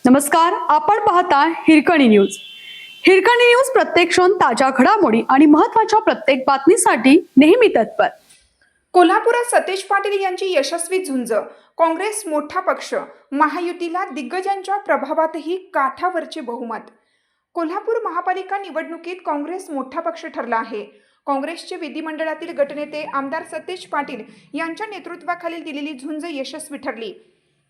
नमस्कार, आपण पाहता हिरकणी न्यूज. हिरकणी न्यूज प्रत्येक क्षण ताज्या घडामोडी आणि महत्त्वाच्या प्रत्येक बातमीसाठी नेहमी तत्पर. कोल्हापुरात सतेज पाटील यांची यशस्वी झुंज. काँग्रेस मोठा पक्ष, महायुतीला दिग्गजांच्या प्रभावातही काठावरचे बहुमत. कोल्हापूर महापालिका निवडणुकीत काँग्रेस मोठा पक्ष ठरला आहे. काँग्रेसचे विधिमंडळातील गटनेते आमदार सतेज पाटील यांच्या नेतृत्वाखाली दिलेली झुंज यशस्वी ठरली.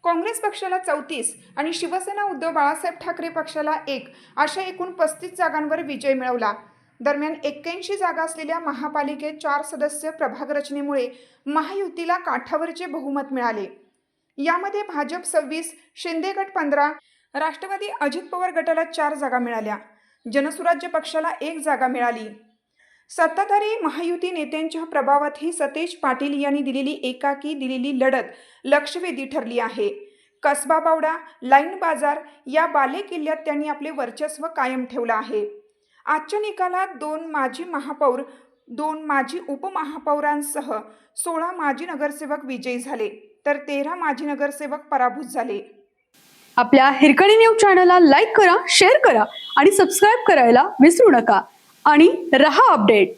काँग्रेस पक्षाला 34 आणि शिवसेना उद्धव बाळासाहेब ठाकरे पक्षाला 1 अशा एकूण 35 जागांवर विजय मिळवला. दरम्यान 81 जागा असलेल्या महापालिकेत 4 सदस्य प्रभाग रचनेमुळे महायुतीला काठावरचे बहुमत मिळाले. यामध्ये भाजप 26, शिंदे गट 15, राष्ट्रवादी अजित पवार गटाला 4 जागा मिळाल्या. जनसुराज्य पक्षाला 1 जागा मिळाली. सत्ताधारी महायुती नेत्यांच्या प्रभावातही सतेज पाटील यांनी दिलेली लढत लक्षवेधी ठरली आहे. कसबा बावडा, लाईन बाजार या बाले किल्ल्यात त्यांनी आपले वर्चस्व कायम ठेवलं आहे. आजच्या निकालात 2 माजी महापौर, 2 माजी उपमहापौरांसह 16 माजी नगरसेवक विजयी झाले, तर 13 माजी नगरसेवक पराभूत झाले. आपल्या हिरकणी न्यूज चॅनलला लाईक करा, शेअर करा आणि सबस्क्राईब करायला विसरू नका आणि रहा अपडेट.